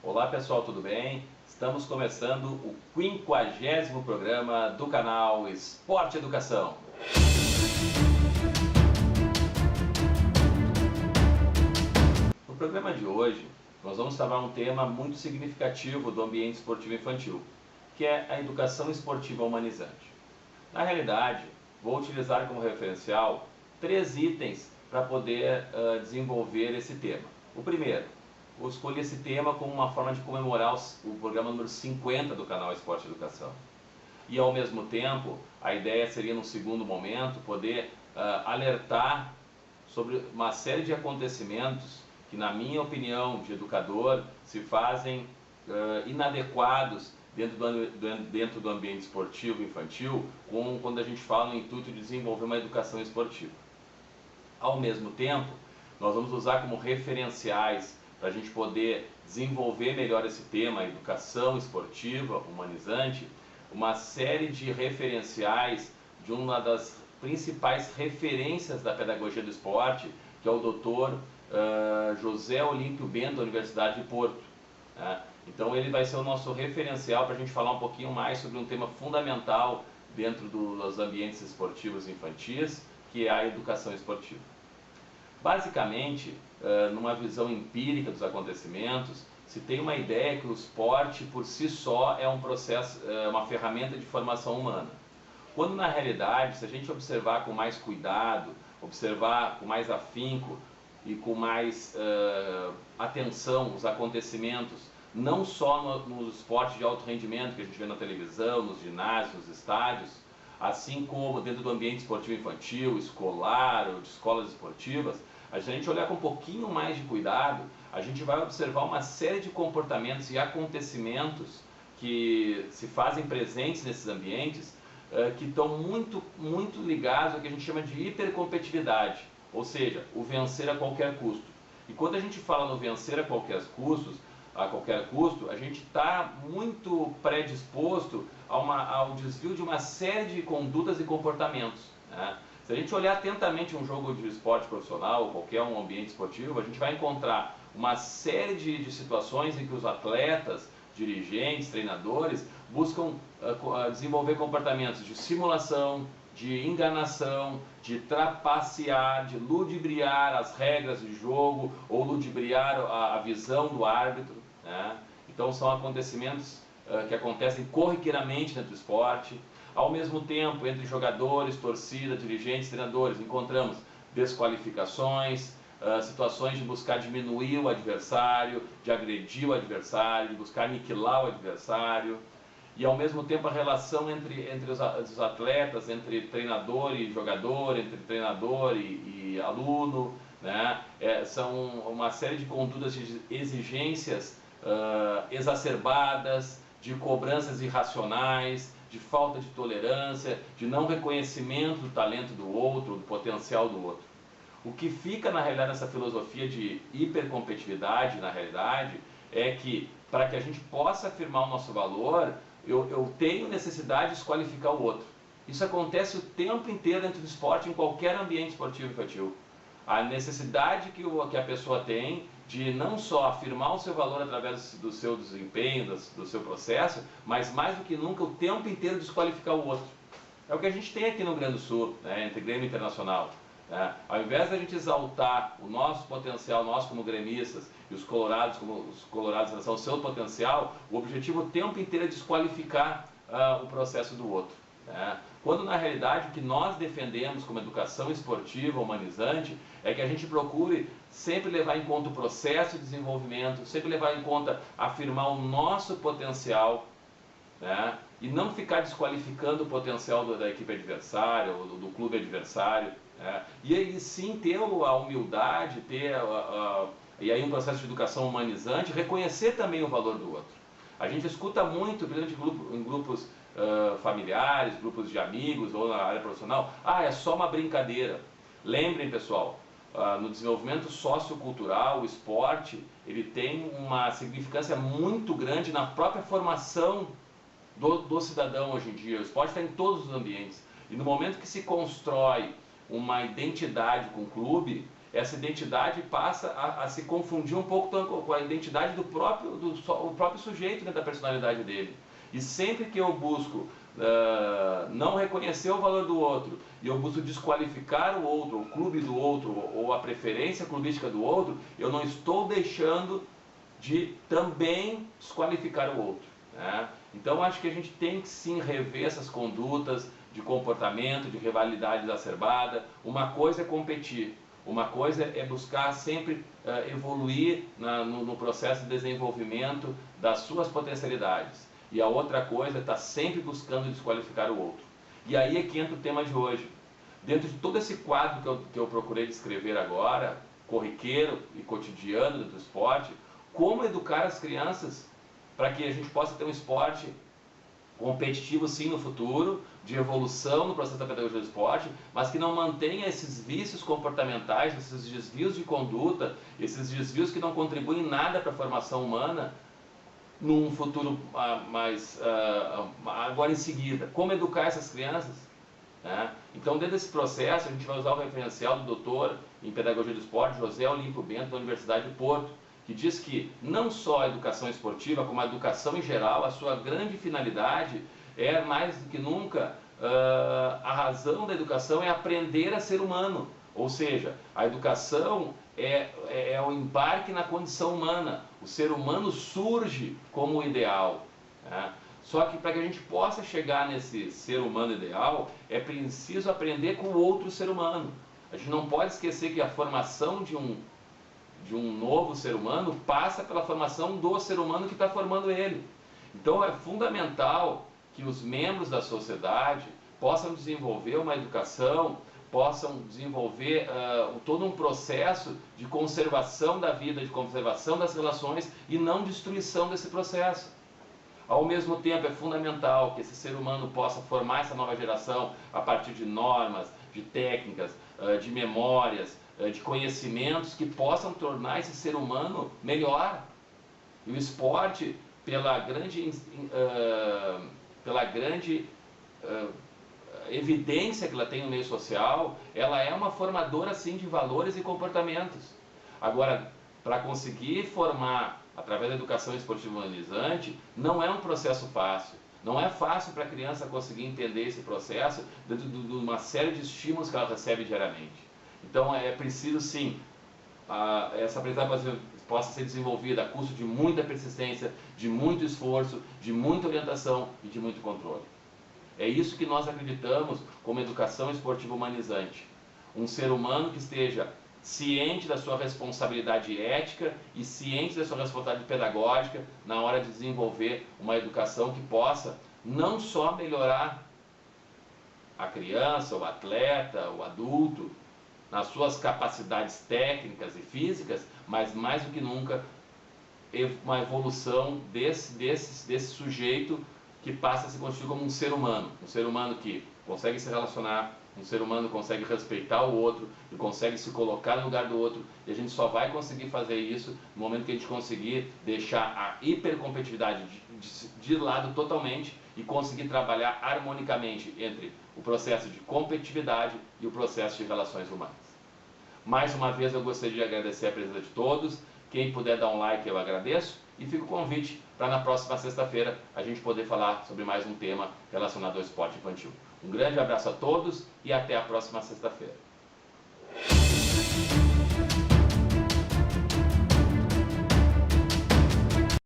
Olá pessoal, tudo bem? Estamos começando o 50º programa do canal Esporte Educação. No programa de hoje, nós vamos tratar um tema muito significativo do ambiente esportivo infantil, que é a educação esportiva humanizante. Na realidade, vou utilizar como referencial 3 itens para poder desenvolver esse tema. O primeiro, eu escolhi esse tema como uma forma de comemorar o programa número 50 do canal Esporte Educação. E ao mesmo tempo, a ideia seria, num segundo momento, poder alertar sobre uma série de acontecimentos que, na minha opinião de educador, se fazem inadequados dentro do ambiente esportivo infantil, quando a gente fala no intuito de desenvolver uma educação esportiva. Ao mesmo tempo, nós vamos usar como referenciais para a gente poder desenvolver melhor esse tema, a educação esportiva humanizante, uma série de referenciais de uma das principais referências da pedagogia do esporte, que é o Dr. José Olímpio Bento, da Universidade de Porto. Então ele vai ser o nosso referencial para a gente falar um pouquinho mais sobre um tema fundamental dentro dos ambientes esportivos infantis, que é a educação esportiva. Basicamente, numa visão empírica dos acontecimentos, se tem uma ideia que o esporte por si só é um processo, uma ferramenta de formação humana. Quando na realidade, se a gente observar com mais cuidado, observar com mais afinco e com mais atenção os acontecimentos, não só nos esportes de alto rendimento que a gente vê na televisão, nos ginásios, nos estádios, assim como dentro do ambiente esportivo infantil, escolar ou de escolas esportivas, a gente olhar com um pouquinho mais de cuidado, a gente vai observar uma série de comportamentos e acontecimentos que se fazem presentes nesses ambientes, que estão muito ligados ao que a gente chama de hipercompetitividade, ou seja, o vencer a qualquer custo. E quando a gente fala no vencer a qualquer custo, a gente está muito predisposto ao desvio de uma série de condutas e comportamentos, né? Se a gente olhar atentamente um jogo de esporte profissional, ou qualquer ambiente esportivo, a gente vai encontrar uma série de situações em que os atletas, dirigentes, treinadores, buscam desenvolver comportamentos de simulação, de enganação, de trapacear, de ludibriar as regras de jogo ou ludibriar a visão do árbitro, né? Então são acontecimentos que acontecem corriqueiramente dentro do esporte. Ao mesmo tempo, entre jogadores, torcida, dirigentes, treinadores, encontramos desqualificações, situações de buscar diminuir o adversário, de agredir o adversário, de buscar aniquilar o adversário. E ao mesmo tempo a relação entre os atletas, entre treinador e jogador, entre treinador e aluno, né? São uma série de condutas de exigências exacerbadas, de cobranças irracionais, de falta de tolerância, de não reconhecimento do talento do outro, do potencial do outro. O que fica na realidade nessa filosofia de hipercompetitividade, na realidade, é que para que a gente possa afirmar o nosso valor, eu tenho necessidade de desqualificar o outro. Isso acontece o tempo inteiro dentro do esporte, em qualquer ambiente esportivo infantil. A necessidade que a pessoa tem de não só afirmar o seu valor através do seu desempenho, do seu processo, mas mais do que nunca o tempo inteiro desqualificar o outro. É o que a gente tem aqui no Rio Grande do Sul, né, entre Grêmio Internacional. Ao invés da gente exaltar o nosso potencial, nós como gremistas, e os colorados em relação ao seu potencial, o objetivo o tempo inteiro é desqualificar o processo do outro, né? Quando na realidade o que nós defendemos como educação esportiva humanizante é que a gente procure sempre levar em conta o processo de desenvolvimento, sempre levar em conta afirmar o nosso potencial, né? E não ficar desqualificando o potencial da equipe adversária ou do clube adversário, né? E aí sim ter a humildade, e aí um processo de educação humanizante, reconhecer também o valor do outro. A gente escuta muito, em grupos familiares, grupos de amigos ou na área profissional, é só uma brincadeira. Lembrem, pessoal, no desenvolvimento sociocultural, o esporte ele tem uma significância muito grande na própria formação do cidadão hoje em dia. O esporte está em todos os ambientes. E no momento que se constrói uma identidade com o clube, essa identidade passa a se confundir um pouco com a identidade do próprio sujeito, né, da personalidade dele. E sempre que eu busco não reconhecer o valor do outro, e eu busco desqualificar o outro, o clube do outro, ou a preferência clubística do outro, eu não estou deixando de também desqualificar o outro, né? Então acho que a gente tem que sim rever essas condutas de comportamento, de rivalidade exacerbada. Uma coisa é competir, uma coisa é buscar sempre evoluir no processo de desenvolvimento das suas potencialidades. E a outra coisa é estar sempre buscando desqualificar o outro. E aí é que entra o tema de hoje. Dentro de todo esse quadro que eu procurei descrever agora, corriqueiro e cotidiano do esporte, como educar as crianças para que a gente possa ter um esporte competitivo sim no futuro, de evolução no processo da pedagogia do esporte, mas que não mantenha esses vícios comportamentais, esses desvios de conduta, esses desvios que não contribuem em nada para a formação humana num futuro agora em seguida. Como educar essas crianças? Né? Então, dentro desse processo, a gente vai usar o referencial do doutor em pedagogia do esporte, José Olímpio Bento, da Universidade de Porto, que diz que não só a educação esportiva, como a educação em geral, a sua grande finalidade é, mais do que nunca, a razão da educação é aprender a ser humano. Ou seja, a educação é o embarque na condição humana. O ser humano surge como o ideal, né? Só que para que a gente possa chegar nesse ser humano ideal, é preciso aprender com o outro ser humano. A gente não pode esquecer que a formação de um novo ser humano passa pela formação do ser humano que está formando ele. Então é fundamental que os membros da sociedade possam desenvolver uma educação, possam desenvolver todo um processo de conservação da vida, de conservação das relações e não destruição desse processo. Ao mesmo tempo, é fundamental que esse ser humano possa formar essa nova geração a partir de normas, de técnicas, de memórias, de conhecimentos que possam tornar esse ser humano melhor. E o esporte, pela grande evidência que ela tem no meio social, ela é uma formadora sim de valores e comportamentos. Agora, para conseguir formar através da educação esportiva humanizante, não é um processo fácil. Não é fácil para a criança conseguir entender esse processo dentro de uma série de estímulos que ela recebe diariamente. Então é preciso sim, essa aprendizagem possa ser desenvolvida a custo de muita persistência, de muito esforço, de muita orientação e de muito controle. É isso que nós acreditamos como educação esportiva humanizante. Um ser humano que esteja ciente da sua responsabilidade ética e ciente da sua responsabilidade pedagógica na hora de desenvolver uma educação que possa não só melhorar a criança, o atleta, o adulto, nas suas capacidades técnicas e físicas, mas mais do que nunca uma evolução desse sujeito que passa a se constituir como um ser humano que consegue se relacionar, um ser humano que consegue respeitar o outro e consegue se colocar no lugar do outro, e a gente só vai conseguir fazer isso no momento que a gente conseguir deixar a hipercompetitividade de lado totalmente e conseguir trabalhar harmonicamente entre o processo de competitividade e o processo de relações humanas. Mais uma vez eu gostaria de agradecer a presença de todos. Quem puder dar um like eu agradeço e fica o convite para na próxima sexta-feira a gente poder falar sobre mais um tema relacionado ao esporte infantil. Um grande abraço a todos e até a próxima sexta-feira.